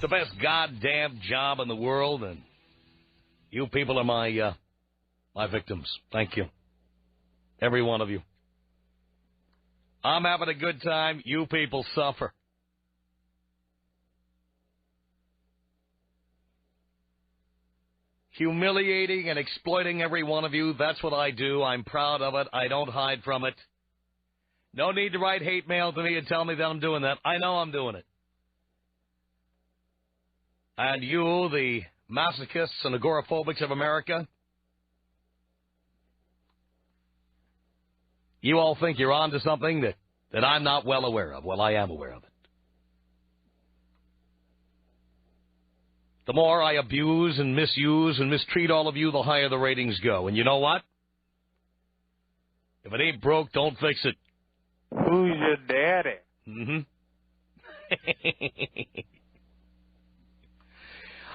the best goddamn job in the world, and you people are my victims. Thank you. Every one of you. I'm having a good time. You people suffer. Humiliating and exploiting every one of you. That's what I do. I'm proud of it. I don't hide from it. No need to write hate mail to me and tell me that I'm doing that. I know I'm doing it. And you, the masochists and agoraphobics of America, you all think you're on to something that I'm not well aware of. Well, I am aware of it. The more I abuse and misuse and mistreat all of you, the higher the ratings go. And you know what? If it ain't broke, don't fix it. Who's your daddy? Mm-hmm.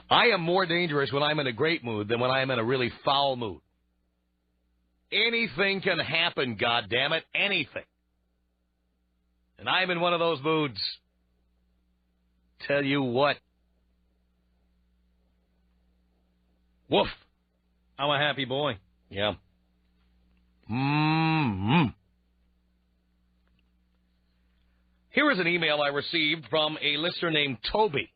I am more dangerous when I'm in a great mood than when I'm in a really foul mood. Anything can happen, goddammit, anything. And I'm in one of those moods. Tell you what. Woof. I'm a happy boy. Yeah. Mm-hmm. Here is an email I received from a listener named Toby.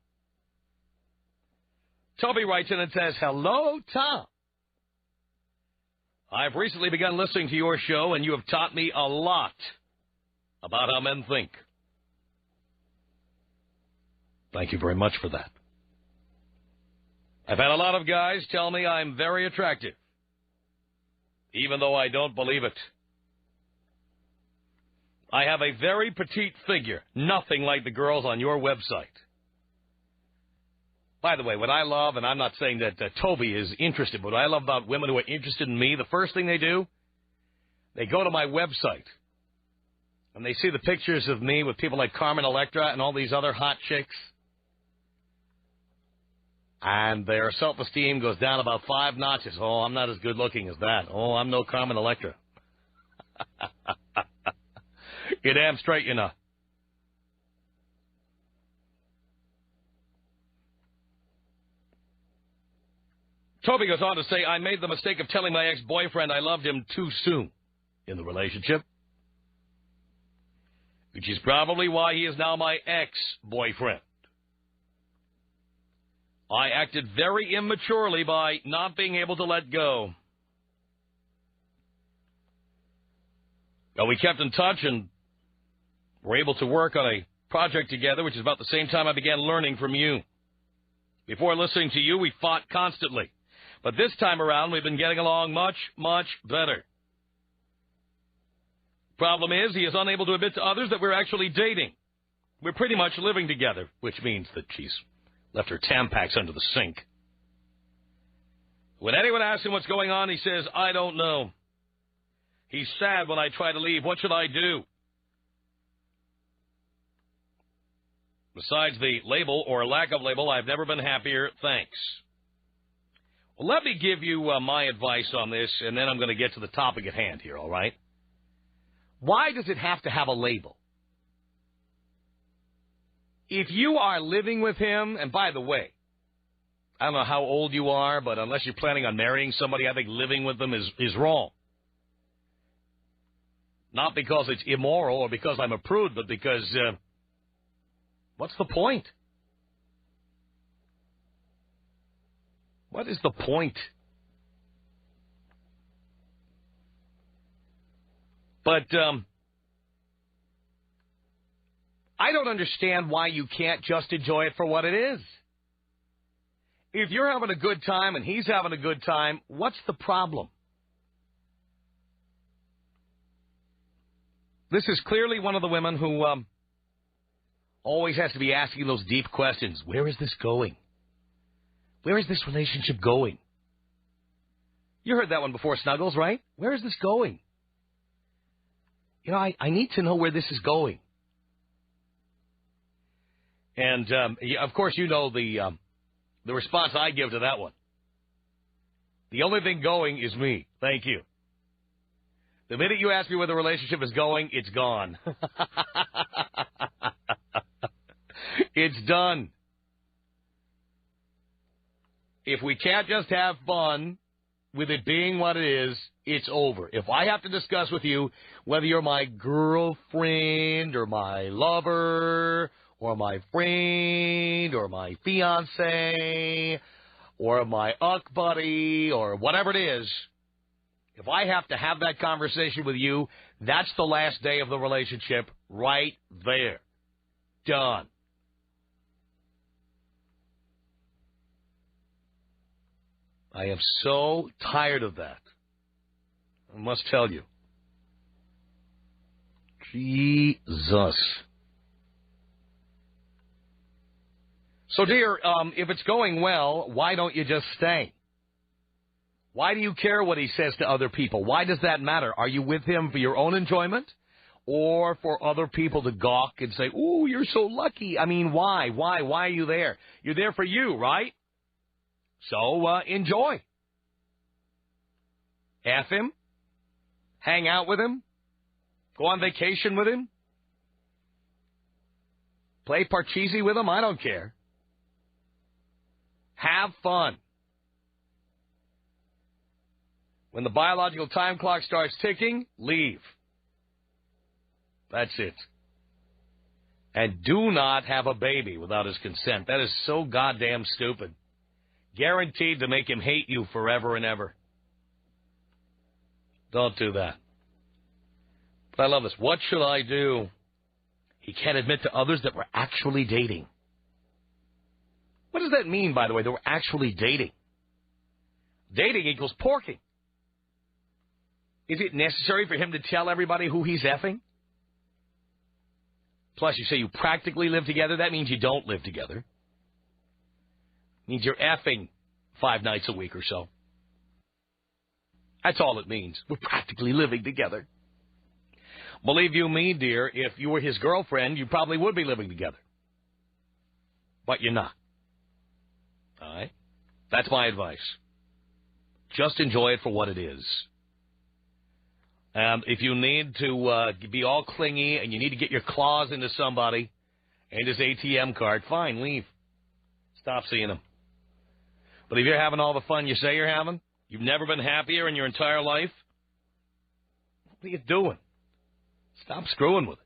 Toby writes in and says, "Hello, Tom. I've recently begun listening to your show, and you have taught me a lot about how men think." Thank you very much for that. I've had a lot of guys tell me I'm very attractive, even though I don't believe it. I have a very petite figure, nothing like the girls on your website. By the way, what I love, and I'm not saying that Toby is interested, but what I love about women who are interested in me, the first thing they do, they go to my website, and they see the pictures of me with people like Carmen Electra and all these other hot chicks, and their self-esteem goes down about 5 notches. Oh, I'm not as good looking as that. Oh, I'm no Carmen Electra. You're damn straight, you know. Toby goes on to say, I made the mistake of telling my ex-boyfriend I loved him too soon in the relationship, which is probably why he is now my ex-boyfriend. I acted very immaturely by not being able to let go. Well, we kept in touch and were able to work on a project together, which is about the same time I began learning from you. Before listening to you, we fought constantly. But this time around, we've been getting along much, much better. Problem is, he is unable to admit to others that we're actually dating. We're pretty much living together, which means that she's left her Tampax under the sink. When anyone asks him what's going on, he says, I don't know. He's sad when I try to leave. What should I do? Besides the label or lack of label, I've never been happier. Thanks. Well, let me give you my advice on this, and then I'm going to get to the topic at hand here, all right? Why does it have to have a label? If you are living with him, and by the way, I don't know how old you are, but unless you're planning on marrying somebody, I think living with them is wrong. Not because it's immoral or because I'm a prude, but because, what's the point? What is the point? But I don't understand why you can't just enjoy it for what it is. If you're having a good time and he's having a good time, what's the problem? This is clearly one of the women who always has to be asking those deep questions. Where is this going? Where is this relationship going? You heard that one before, Snuggles, right? Where is this going? You know, I need to know where this is going. And, of course, you know the response I give to that one. The only thing going is me. Thank you. The minute you ask me where the relationship is going, it's gone. It's done. if we can't just have fun with it being what it is, it's over. If I have to discuss with you whether you're my girlfriend or my lover or my friend or my fiance or my buddy or whatever it is, if I have to have that conversation with you, that's the last day of the relationship right there. Done. I am so tired of that. I must tell you. Jesus. So, dear, if it's going well, why don't you just stay? Why do you care what he says to other people? Why does that matter? Are you with him for your own enjoyment or for other people to gawk and say, ooh, you're so lucky? I mean, why? Why are you there? You're there for you, right? So enjoy. F him. Hang out with him. Go on vacation with him. Play Parcheesi with him. I don't care. Have fun. When the biological time clock starts ticking, leave. That's it. And do not have a baby without his consent. That is so goddamn stupid. Guaranteed to make him hate you forever and ever. Don't do that. But I love this. What should I do? He can't admit to others that we're actually dating. What does that mean, by the way, that we're actually dating? Dating equals porking. Is it necessary for him to tell everybody who he's effing? Plus, you say you practically live together. That means you don't live together. It means you're effing 5 nights a week or so. That's all it means. We're practically living together. Believe you me, dear, if you were his girlfriend, you probably would be living together. But you're not. All right? That's my advice. Just enjoy it for what it is. If you need to be all clingy and you need to get your claws into somebody and his ATM card, fine, leave. Stop seeing him. But if you're having all the fun you say you're having, you've never been happier in your entire life, what are you doing? Stop screwing with it.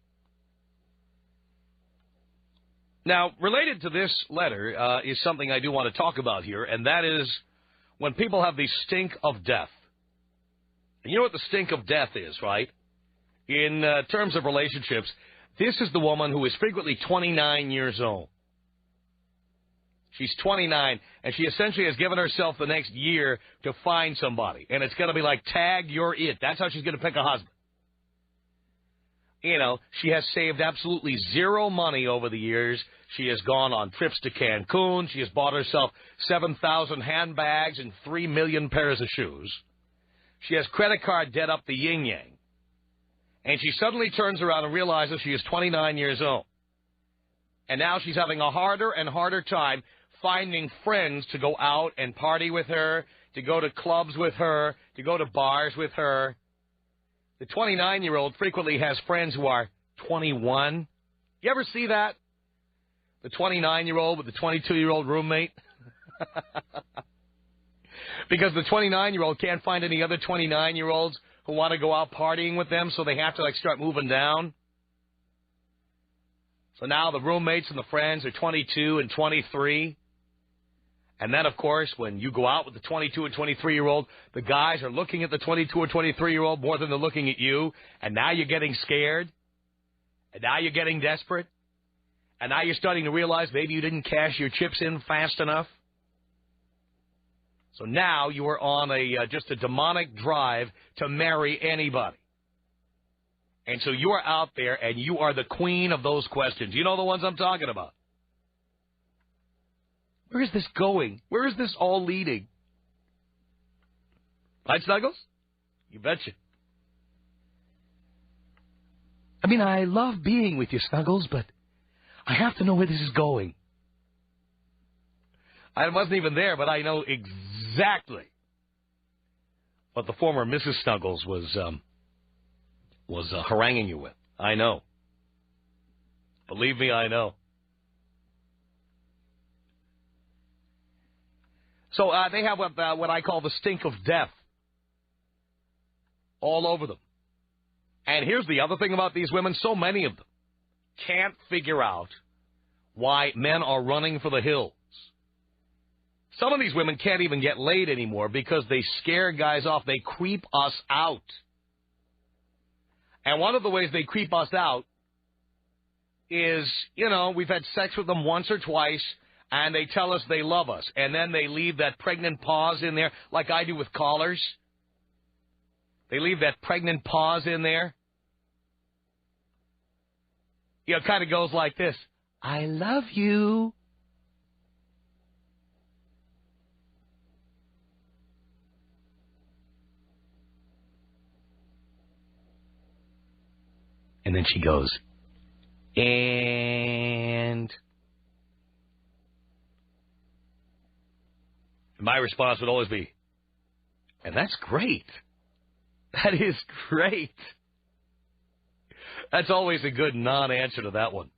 Now, related to this letter is something I do want to talk about here, and that is when people have the stink of death. And you know what the stink of death is, right? In terms of relationships, this is the woman who is frequently 29 years old. She's 29, and she essentially has given herself the next year to find somebody. And it's going to be like, tag, you're it. That's how she's going to pick a husband. You know, she has saved absolutely zero money over the years. She has gone on trips to Cancun. She has bought herself 7,000 handbags and 3 million pairs of shoes. She has credit card debt up the yin-yang. And she suddenly turns around and realizes she is 29 years old. And now she's having a harder and harder time finding friends to go out and party with her, to go to clubs with her, to go to bars with her. The 29-year-old frequently has friends who are 21. You ever see that? The 29-year-old with the 22-year-old roommate? Because the 29-year-old can't find any other 29-year-olds who want to go out partying with them, so they have to, start moving down. So now the roommates and the friends are 22 and 23. And then, of course, when you go out with the 22 and 23-year-old, the guys are looking at the 22 or 23-year-old more than they're looking at you. And now you're getting scared. And now you're getting desperate. And now you're starting to realize maybe you didn't cash your chips in fast enough. So now you are on just a demonic drive to marry anybody. And so you are out there and you are the queen of those questions. You know the ones I'm talking about. Where is this going? Where is this all leading? Right, Snuggles? You betcha. I mean, I love being with you, Snuggles, but I have to know where this is going. I wasn't even there, but I know exactly what the former Mrs. Snuggles was haranguing you with. I know. Believe me, I know. So they have what I call the stink of death all over them. And here's the other thing about these women. So many of them can't figure out why men are running for the hills. Some of these women can't even get laid anymore because they scare guys off. They creep us out. And one of the ways they creep us out is, we've had sex with them once or twice, and they tell us they love us. And then they leave that pregnant pause in there, like I do with callers. They leave that pregnant pause in there. It kind of goes like this. I love you. And then she goes, and my response would always be, and that's great. That is great. That's always a good non-answer to that one.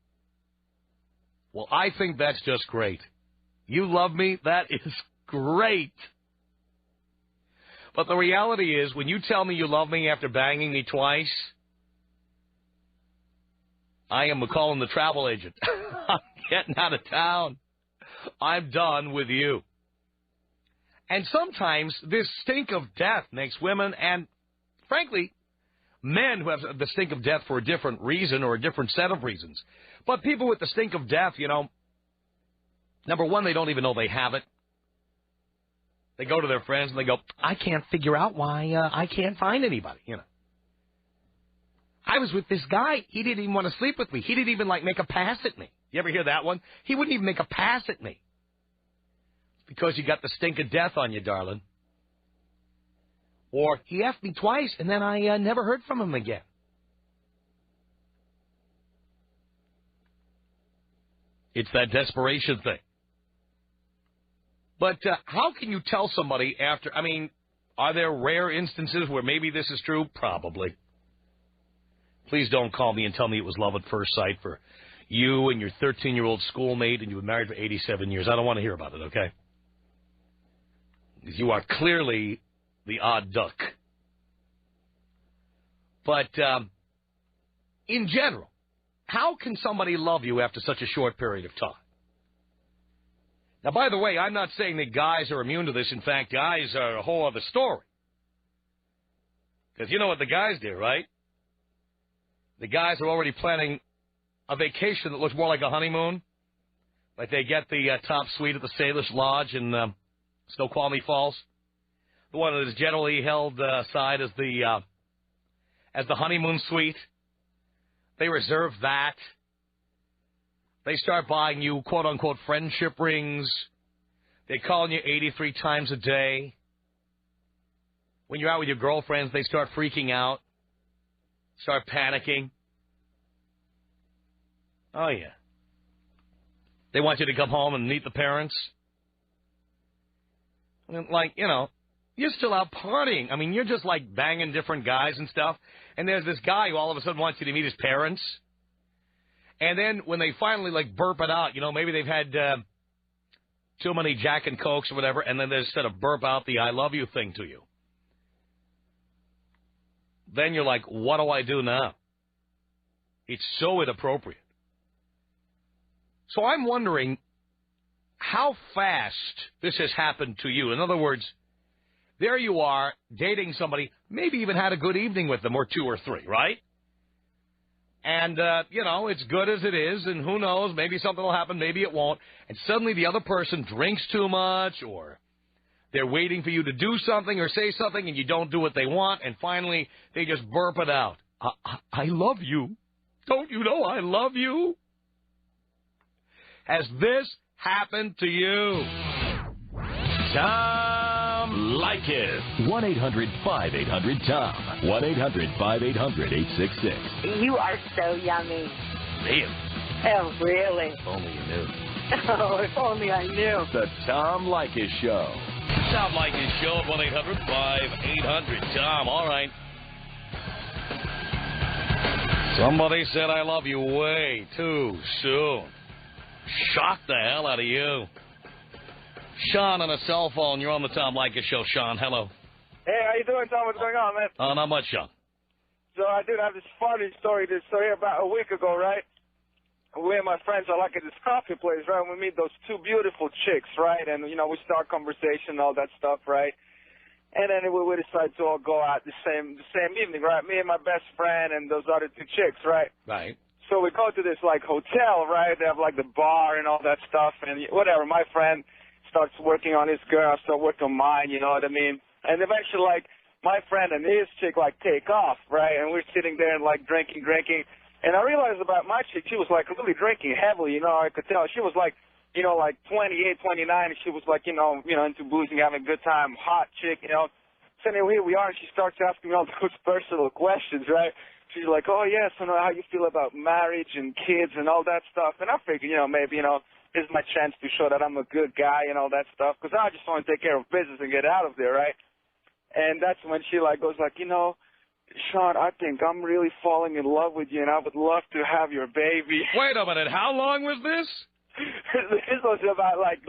Well, I think that's just great. You love me? That is great. But the reality is, when you tell me you love me after banging me twice, I am calling the travel agent. I'm getting out of town. I'm done with you. And sometimes this stink of death makes women and, frankly, men who have the stink of death for a different reason or a different set of reasons. But people with the stink of death, number one, they don't even know they have it. They go to their friends and they go, I can't figure out why I can't find anybody, I was with this guy. He didn't even want to sleep with me. He didn't even, make a pass at me. You ever hear that one? He wouldn't even make a pass at me. Because you got the stink of death on you, darling. Or he asked me twice, and then I never heard from him again. It's that desperation thing. But how can you tell somebody after, are there rare instances where maybe this is true? Probably. Please don't call me and tell me it was love at first sight for you and your 13-year-old schoolmate and you were married for 87 years. I don't want to hear about it, okay? Because you are clearly the odd duck. But in general, how can somebody love you after such a short period of time? Now, by the way, I'm not saying that guys are immune to this. In fact, guys are a whole other story. Because you know what the guys do, right? The guys are already planning a vacation that looks more like a honeymoon. Like they get the top suite at the Salish Lodge in Snoqualmie Falls. The one that is generally held aside as the honeymoon suite. They reserve that. They start buying you, quote-unquote, friendship rings. They're calling you 83 times a day. When you're out with your girlfriends, they start freaking out. Start panicking. Oh, yeah. They want you to come home and meet the parents. You're still out partying. You're just, banging different guys and stuff. And there's this guy who all of a sudden wants you to meet his parents. And then when they finally, burp it out, maybe they've had too many Jack and Cokes or whatever, and then they instead of burp out the I love you thing to you. Then you're like, what do I do now? It's so inappropriate. So I'm wondering how fast this has happened to you. In other words, there you are dating somebody, maybe even had a good evening with them, or two or three, right? And, it's good as it is, and who knows, maybe something will happen, maybe it won't. And suddenly the other person drinks too much, or they're waiting for you to do something or say something, and you don't do what they want, and finally they just burp it out. I love you. Don't you know I love you? Has this happened to you? Tom Leykis. 1-800-5800-TOM. 1-800-5800-866. You are so yummy. Damn. Oh, really? If only you knew. Oh, if only I knew. The Tom Leykis Show. Tom Leykis Show at 1-800-5800-TOM. All right. Somebody said I love you way too soon. Shocked the hell out of you. Sean on a cell phone. You're on the Tom Leykis Show. Sean, hello. Hey, how you doing, Tom? What's going on, man? Not much, Sean. So I did have this funny story. About a week ago, right? We and my friends are like at this coffee place, right? And we meet those two beautiful chicks, right? And, you know, we start conversation, all that stuff, right? And then we decide to all go out the same evening, right? Me and my best friend and those other two chicks, right? Right. So we go to this, like, hotel, right? They have, like, the bar and all that stuff. And whatever, my friend starts working on his girl, I start working on mine, you know what I mean? And eventually, like, my friend and his chick, like, take off, right? And we're sitting there and, like, drinking. And I realized about my chick, she was, like, really drinking heavily, you know, I could tell. She was, like, you know, like 28, 29, and she was, like, you know, into boozing, having a good time, hot chick, you know. So anyway, here we are, and she starts asking me all those personal questions, right? She's like, oh, yes, I know how you feel about marriage and kids and all that stuff. And I figured, you know, maybe, you know, this is my chance to show that I'm a good guy and all that stuff, because I just want to take care of business and get out of there, right? And that's when she, like, goes like, you know, Sean, I think I'm really falling in love with you, and I would love to have your baby. Wait a minute. How long was this? This was about, like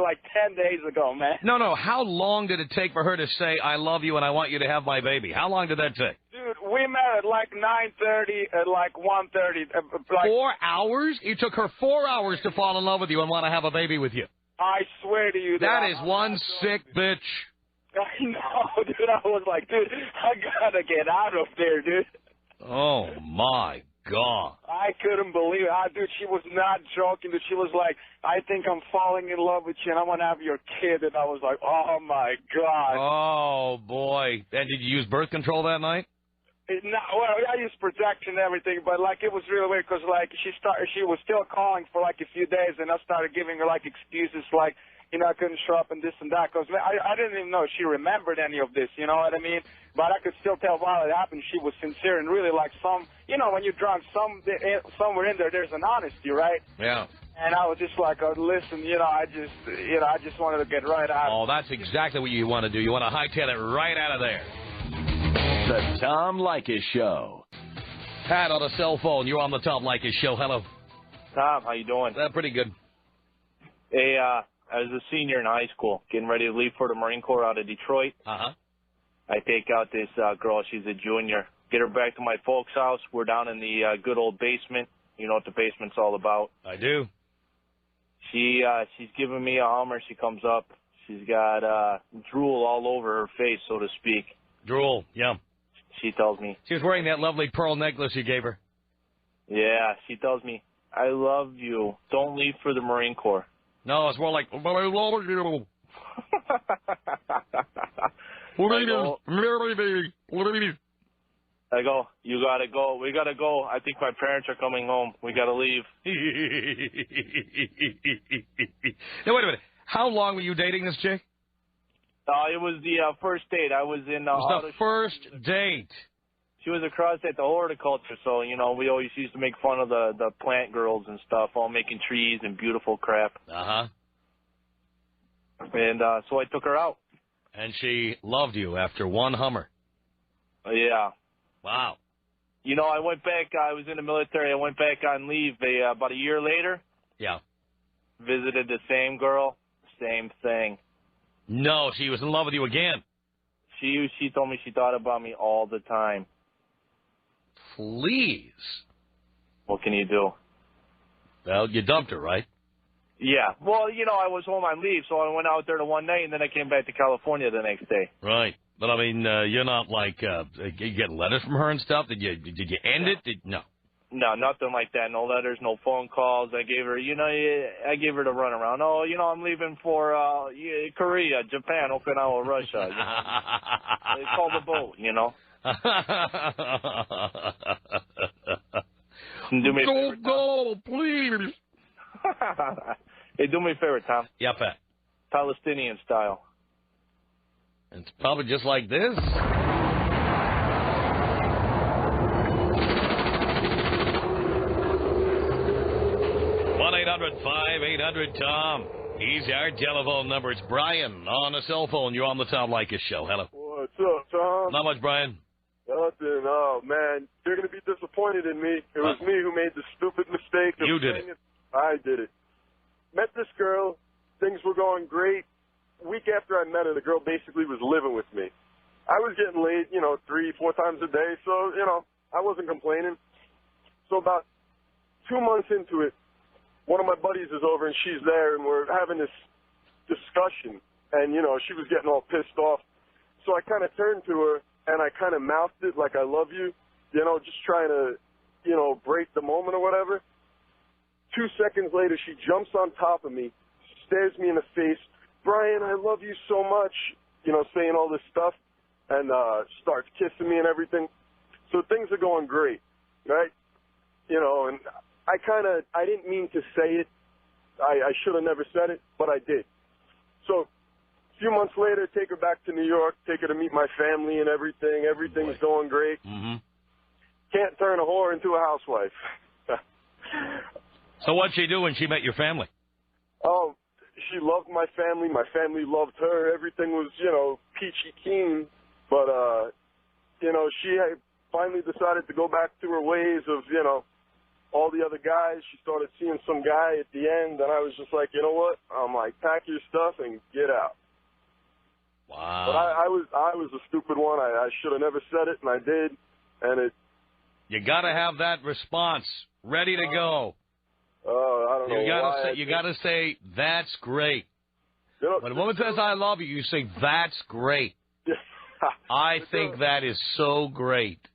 10 days ago, man. No. How long did it take for her to say, I love you and I want you to have my baby? How long did that take? Dude, we met at, like, 9:30 at, like, 1:30. 4 hours? It took her 4 hours to fall in love with you and want to have a baby with you. I swear to you. That is one sick bitch. I know, dude. I was like, dude, I gotta get out of there, dude. Oh, my God. I couldn't believe it. Dude, she was not joking. Dude, she was like, I think I'm falling in love with you, and I want to have your kid. And I was like, oh, my God. Oh, boy. And did you use birth control that night? Well, I used protection and everything, but, like, it was really weird because, like, she was still calling for, like, a few days, and I started giving her, like, excuses, like, you know, I couldn't show up and this and that, because I didn't even know if she remembered any of this, you know what I mean? But I could still tell while it happened, she was sincere and really, like, you know, when you're drunk, somewhere in there, there's an honesty, right? Yeah. And I was just like, oh, listen, I just wanted to get right out. Oh, that's exactly what you want to do. You want to hightail it right out of there. The Tom Leykis Show. Pat on a cell phone. You're on the Tom Leykis Show. Hello. Tom, how you doing? Pretty good. Hey, I was a senior in high school, getting ready to leave for the Marine Corps out of Detroit. Uh-huh. I take out this girl. She's a junior. Get her back to my folks' house. We're down in the good old basement. You know what the basement's all about. I do. She's giving me a Hummer. She comes up. She's got drool all over her face, so to speak. Drool, yeah. She tells me. She was wearing that lovely pearl necklace you gave her. Yeah, she tells me, I love you. Don't leave for the Marine Corps. No, it's more like... I go, you gotta go. We gotta go. I think my parents are coming home. We gotta leave. Now, wait a minute. How long were you dating this chick? It was the first date. I was in... it was the first date. She was across at the horticulture, so, you know, we always used to make fun of the plant girls and stuff, all making trees and beautiful crap. Uh-huh. And so I took her out. And she loved you after one Hummer. Yeah. Wow. You know, I went back. I was in the military. I went back on leave about a year later. Yeah. Visited the same girl. Same thing. No, she was in love with you again. She told me she thought about me all the time. Please. What can you do? Well, you dumped her, right? Yeah. Well, you know, I was home on leave, so I went out there the one night, and then I came back to California the next day. Right. But, I mean, you're not like, you get letters from her and stuff? Did you end it? No. No, nothing like that. No letters, no phone calls. I gave her, I gave her the runaround. Oh, I'm leaving for Korea, Japan, Okinawa, Russia. They call the boat, Do me a favor, go, please. Hey, do me a favor, Tom. Yeah, Pat. Palestinian style. It's probably just like this. 1-800-5800-TOM. He's our telephone number. It's Brian on a cell phone. You're on the Tom Leykis Show. Hello. What's up, Tom? Not much, Brian. Nothing. Oh, man. You're going to be disappointed in me. It was me who made the stupid mistake. You did it. I did it. Met this girl. Things were going great. a week after I met her, the girl basically was living with me. I was getting laid, 3-4 times a day, so, I wasn't complaining. So about 2 months into it, one of my buddies is over and she's there and we're having this discussion and, she was getting all pissed off. So I kind of turned to her and I kind of mouthed it like I love you, just trying to, break the moment or whatever. 2 seconds later, she jumps on top of me, stares me in the face, Brian, I love you so much, saying all this stuff, and starts kissing me and everything. So things are going great, right? And I didn't mean to say it. I should have never said it, but I did. So a few months later, take her back to New York, take her to meet my family and everything. Everything's going great. Mm-hmm. Can't turn a whore into a housewife. So what'd she do when she met your family? Oh, she loved my family. My family loved her. Everything was, peachy keen. But, she had finally decided to go back to her ways of, all the other guys. She started seeing some guy at the end, and I was just like, you know what? I'm like, pack your stuff and get out. Wow. But I was a stupid one. I should have never said it, and I did. And you got to have that response ready to go. I don't know. You got to say, that's great. When a woman says, I love you, you say, that's great. I think that is so great.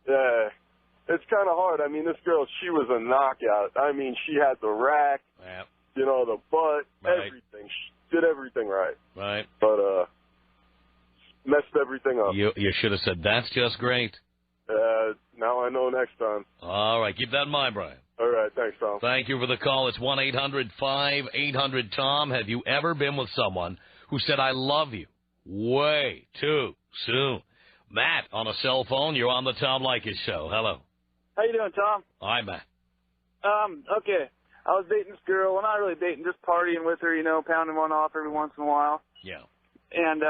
Yeah. It's kind of hard. I mean, this girl, she was a knockout. I mean, she had the rack, the butt, everything. She did everything right. Right. But messed everything up. You should have said, that's just great. Now I know next time. All right. Keep that in mind, Brian. All right. Thanks, Tom. Thank you for the call. It's 1-800-5800-TOM. Have you ever been with someone who said, I love you way too soon? Matt on a cell phone. You're on the Tom Leykis Show. Hello. How you doing, Tom? Hi, Matt. Okay. I was dating this girl. Well, not really dating, just partying with her, pounding one off every once in a while. Yeah. And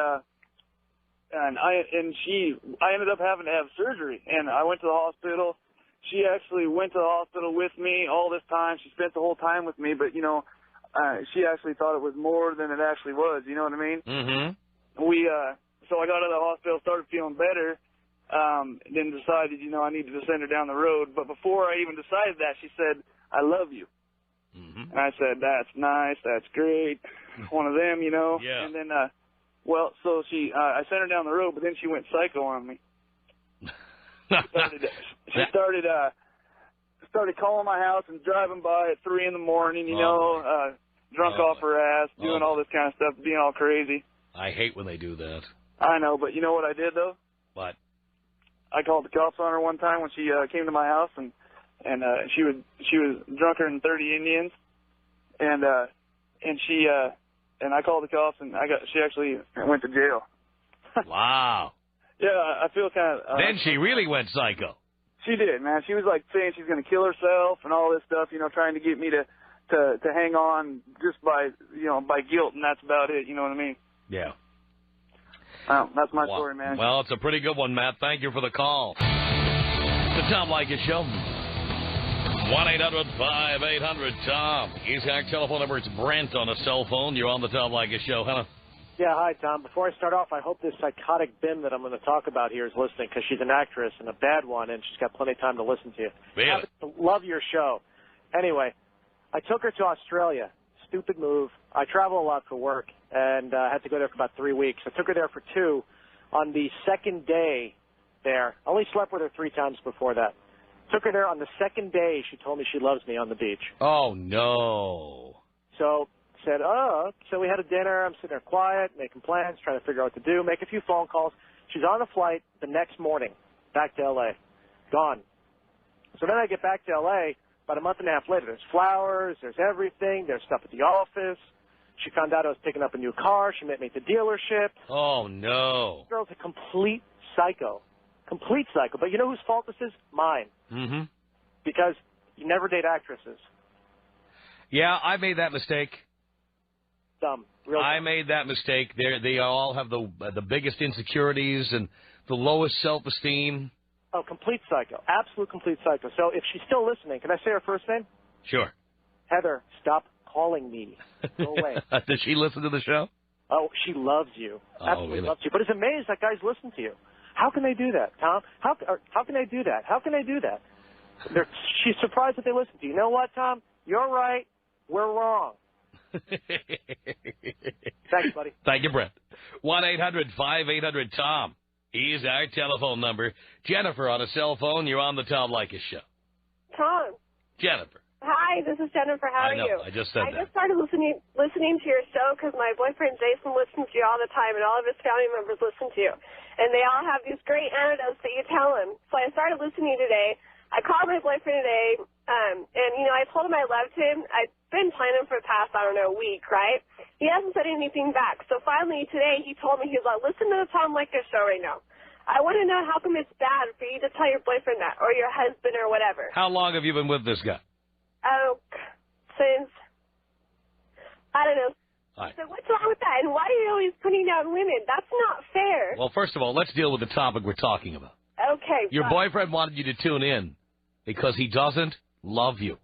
I ended up having to have surgery, and I went to the hospital. She actually went to the hospital with me all this time. She spent the whole time with me, but she actually thought it was more than it actually was. You know what I mean? Mm-hmm. So I got out of the hospital, started feeling better, then decided, I needed to send her down the road. But before I even decided that, she said, I love you. Mm-hmm. And I said, that's nice, that's great, one of them, Yeah. And then, so I sent her down the road, but then she went psycho on me. She started calling my house and driving by at 3 in the morning, drunk off her ass, doing all this kind of stuff, being all crazy. I hate when they do that. I know, but you know what I did, though? What? I called the cops on her one time when she came to my house, and she was drunker than 30 Indians, and I called the cops, and she actually went to jail. Wow. Yeah, I feel kind of. Then she really went psycho. She did, man. She was like saying she's going to kill herself and all this stuff, trying to get me to hang on just by guilt, and that's about it. You know what I mean? Yeah. Well, that's my story, man. Well, it's a pretty good one, Matt. Thank you for the call. The Tom Leykis Show. 1-800-5800-TOM. He's our telephone number. It's Brent on a cell phone. You're on the Tom Leykis Show. Hello. Yeah, hi, Tom. Before I start off, I hope this psychotic bim that I'm going to talk about here is listening, because she's an actress and a bad one, and she's got plenty of time to listen to you. Really? I love your show. Anyway, I took her to Australia. Stupid move. I travel a lot for work, and I had to go there for about 3 weeks. I took her there for 2. On the second day there, I only slept with her 3 times before that. Took her there on the second day. She told me she loves me on the beach. Oh, no. So said, so we had a dinner. I'm sitting there quiet, making plans, trying to figure out what to do, make a few phone calls. She's on a flight the next morning back to L.A. Gone. So then I get back to L.A. about a month and a half later. There's flowers, there's everything, there's stuff at the office. She found out I was picking up a new car. She met me at the dealership. Oh, no. This girl's a complete psycho. Complete psycho. But you know whose fault this is? Mine. Mm-hmm. Because you never date actresses. Yeah, I made that mistake. Dumb. Real I dumb. made that mistake. They all have the biggest insecurities and the lowest self-esteem. Oh, complete psycho. Absolute complete psycho. So if she's still listening, can I say her first name? Sure. Heather, stop calling me. Go away. Does she listen to the show? Oh, she loves you. Absolutely really? loves you. But it's amazing that guys listen to you. How can they do that, Tom? How can they do that? How can they do that? She's surprised that they listen to you. You know what, Tom? You're right. We're wrong. Thanks, buddy. Thank you, Brent. 1-800-5800-TOM is our telephone number. Jennifer on a cell phone. You're on the Tom Leykis Show. Tom. Jennifer. Hi, this is Jennifer. How are you? I just said that. I just started listening to your show because my boyfriend Jason listens to you all the time, and all of his family members listen to you. And they all have these great anecdotes that you tell him. So I started listening today. I called my boyfriend today, and, I told him I loved him. I've been planning for the past, week, right? He hasn't said anything back. So finally today he told me, he's like, listen to the Tom Leykis Show right now. I want to know how come it's bad for you to tell your boyfriend that, or your husband, or whatever. How long have you been with this guy? Oh, since, I don't know. Right. So what's wrong with that? And why are you always putting down women? That's not fair. Well, first of all, let's deal with the topic we're talking about. Okay. Your boyfriend wanted you to tune in because he doesn't love you.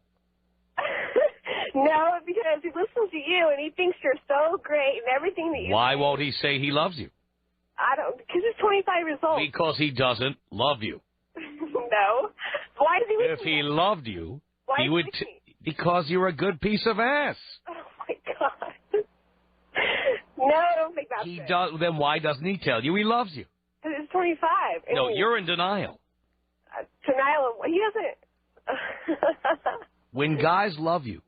No, because he listens to you and he thinks you're so great and everything that you Why say. won't he say he loves you? I don't, because he's 25 years old. Because he doesn't love you. No. Why does he listen If to he me? loved you, Why he does would... listen to me? Because you're a good piece of ass. Oh, my God. No, I don't think that's He it. does. Then why doesn't he tell you he loves you? Because he's 25. And No, you're in denial. Denial of, he doesn't. When guys love you,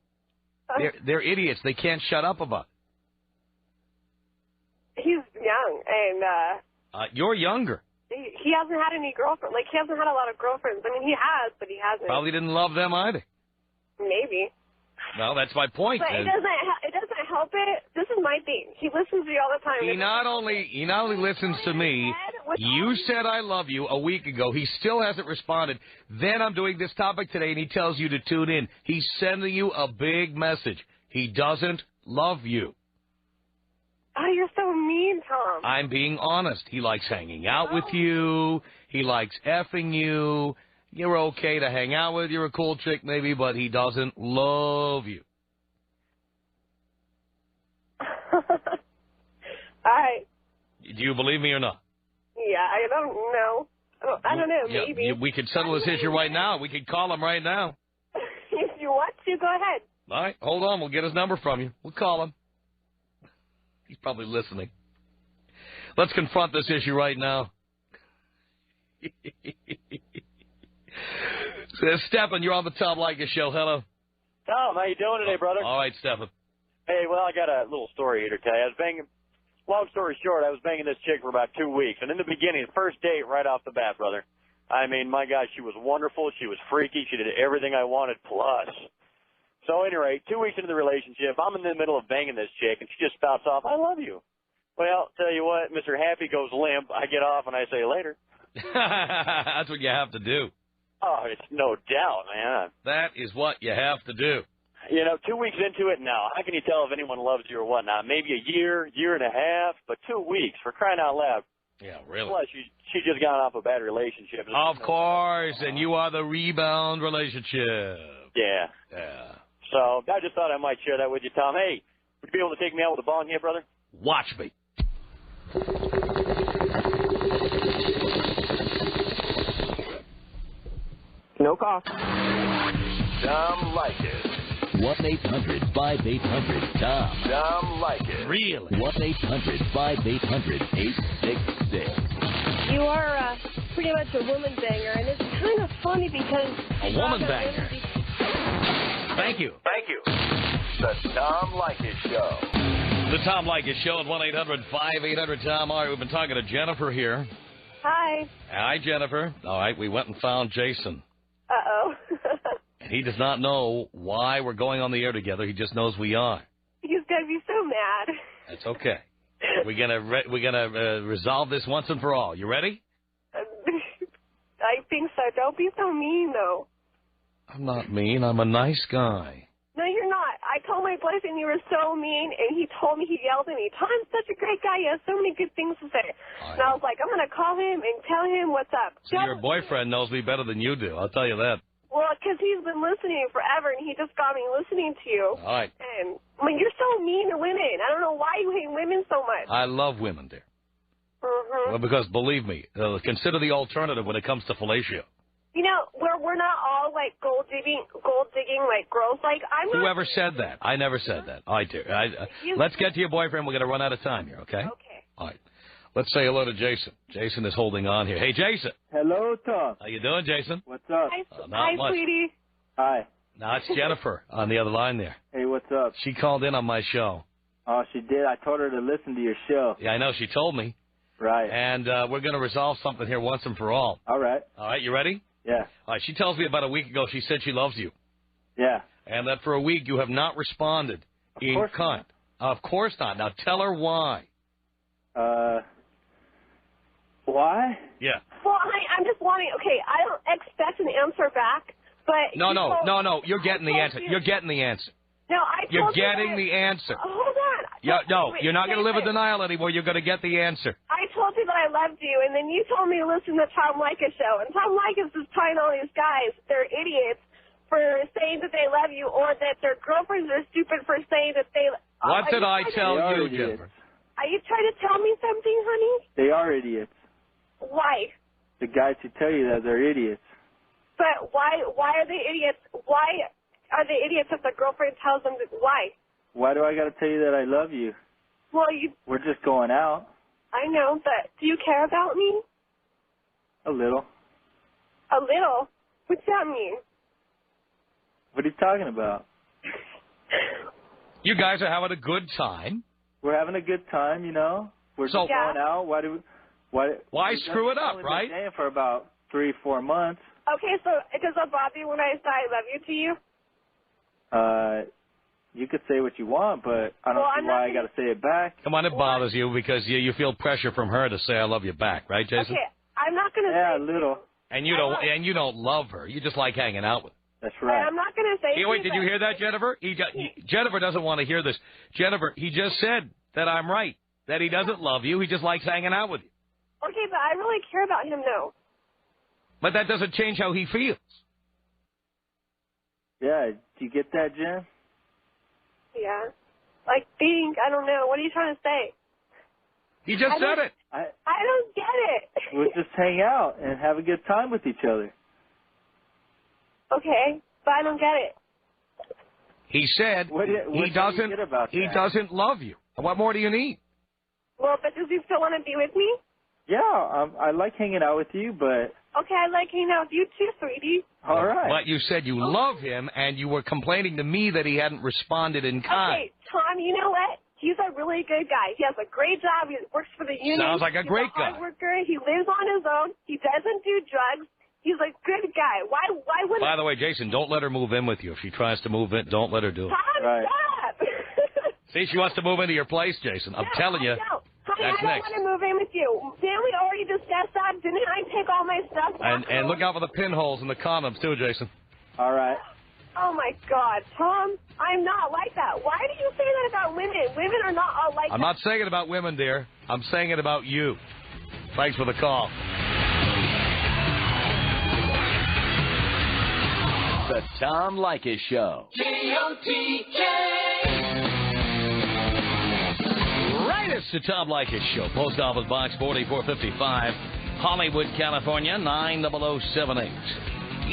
they're idiots. They can't shut up about it. He's young, and you're younger. he hasn't had any girlfriends. Like, he hasn't had a lot of girlfriends. I mean, he has, but he hasn't. Probably didn't love them either. Maybe. Well, that's my point. But it doesn't help it. This is my thing. He listens to you all the time. He not only listens to me. You said I love you a week ago. He still hasn't responded. Then I'm doing this topic today, and he tells you to tune in. He's sending you a big message. He doesn't love you. Oh, you're so mean, Tom. I'm being honest. He likes hanging out with you. He likes effing you. You're okay to hang out with. You're a cool chick, maybe, but he doesn't love you. All right. Do you believe me or not? Yeah, I don't know. I don't know, maybe. We could settle this issue right now. We could call him right now. If you want to, go ahead. All right, hold on. We'll get his number from you. We'll call him. He's probably listening. Let's confront this issue right now. Stephen, you're on the Tom Leykis Show. Hello. Tom, how you doing today, brother? All right, Stephen. Hey, well, I got a little story here to tell you. Long story short, I was banging this chick for about 2 weeks. And in the beginning, the first date right off the bat, brother, I mean, my God, she was wonderful. She was freaky. She did everything I wanted plus. So anyway, 2 weeks into the relationship, I'm in the middle of banging this chick, and she just spouts off, I love you. Well, tell you what, Mr. Happy goes limp. I get off, and I say later. That's what you have to do. Oh, it's no doubt, man. That is what you have to do. 2 weeks into it now, how can you tell if anyone loves you or whatnot? Maybe a year, year and a half, but 2 weeks, for crying out loud. Yeah, really. Plus, she just got off a bad relationship. Of course, and you are the rebound relationship. Yeah. Yeah. So I just thought I might share that with you, Tom. Hey, would you be able to take me out with a bong here, brother? Watch me. No cost. Tom Leykis. 1-800-5800-TOM. Tom Leykis. Really? 1-800-5800-866. You are pretty much a woman banger, and it's kind of funny because... A woman banger. Thank you. Thank you. The Tom Leykis Show. The Tom Leykis Show at 1-800-5800-TOM. All right, we've been talking to Jennifer here. Hi. Hi, Jennifer. All right, we went and found Jason. Uh-oh. And he does not know why we're going on the air together. He just knows we are. He's going to be so mad. That's okay. We're gonna resolve this once and for all. You ready? I think so. Don't be so mean, though. I'm not mean. I'm a nice guy. No, you're not. I told my boyfriend you were so mean, and he told me, he yelled at me, Tom's such a great guy. He has so many good things to say. And I was like, I'm going to call him and tell him what's up. So your boyfriend knows me better than you do. I'll tell you that. Well, because he's been listening forever, and he just got me listening to you. All right. And, I mean, you're so mean to women. I don't know why you hate women so much. I love women, dear. Mm-hmm. Well, because, believe me, consider the alternative when it comes to fellatio. You know, we're not all, like, gold digging, like, girls. Like, I'm not... Whoever said that? I never said that. I do. Let's get to your boyfriend. We're going to run out of time here, okay? Okay. All right. Let's say hello to Jason. Jason is holding on here. Hey, Jason. Hello, Tom. How you doing, Jason? What's up? Hi, sweetie. Hi. Now, it's Jennifer on the other line there. Hey, what's up? She called in on my show. Oh, she did? I told her to listen to your show. Yeah, I know. She told me. Right. And we're going to resolve something here once and for all. All right. All right, you ready? Yeah. All right, she tells me about a week ago she said she loves you. Yeah. And that for a week you have not responded in kind. Of course not. Now, tell her why. Why? Yeah. Well, I'm just wanting... Okay, I don't expect an answer back, but... No. You're getting the answer. You're getting the answer. No, I You're told you getting the answer. Hold on. No, Wait, you're not going to live in Jason. denial anymore. You're going to get the answer. I told you that I loved you, and then you told me to listen to Tom Leykis Show. And Tom Leykis is telling all these guys they're idiots for saying that they love you, or that their girlfriends are stupid for saying that they... What did I tell you, Jennifer? Are you trying to tell me something, honey? They are idiots. Why? The guys who tell you that they're idiots. But why are they idiots? Why are they idiots if the girlfriend tells them that? Why? Why do I got to tell you that I love you? Well, We're just going out. I know, but do you care about me? A little. A little? What's that mean? What are you talking about? You guys are having a good time. We're having a good time, you know. We're just going out. Why screw it up, right? We've been for about 3-4 months. Okay, so does it bother you when I say I love you to you? You could say what you want, but I don't see why I got to say it back. Come on, it bothers you because you feel pressure from her to say I love you back, right, Jason? Okay, I'm not going to say... Yeah, a little. And you don't love her. You just like hanging out with her. That's right. I'm not going to say... Hey, wait, did you hear that, Jennifer? Jennifer doesn't want to hear this. Jennifer, he just said that I'm right, that he doesn't love you. He just likes hanging out with you. Okay, but I really care about him, though. But that doesn't change how he feels. Yeah, do you get that, Jen? Yeah. Like, I don't know. What are you trying to say? He just said it. I don't get it. We'll just hang out and have a good time with each other. Okay, but I don't get it. He said he doesn't love you. What more do you need? Well, but does he still want to be with me? Yeah, I like hanging out with you, but... Okay, I like hanging out with you too, sweetie. All right. But you said you love him, and you were complaining to me that he hadn't responded in kind. Okay, Tom, you know what? He's a really good guy. He has a great job. He works for the union. Sounds like a great guy. He's a hard worker. He lives on his own. He doesn't do drugs. He's a good guy. Why wouldn't... By the way, Jason, don't let her move in with you. If she tries to move in, don't let her do it. Tom, stop! See, she wants to move into your place, Jason. I'm telling you. Honey, That's I don't next. want to move in with you. Didn't we already discuss that? Didn't I take all my stuff? And look out for the pinholes in the condoms, too, Jason. All right. Oh, my God. Tom, I'm not like that. Why do you say that about women? Women are not all like that. I'm not saying it about women, dear. I'm saying it about you. Thanks for the call. The Tom Leykis Show. Right, it's the Tom Leykis Show. Post Office Box 4455, Hollywood, California, 90078.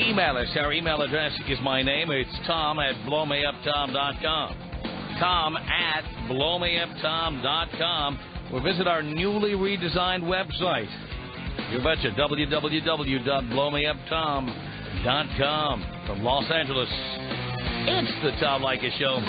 Email us. Our email address is my name. It's tom@blowmeuptom.com. tom@blowmeuptom.com. Or visit our newly redesigned website. You betcha, www.blowmeuptom.com. From Los Angeles, it's the Tom Leykis Show.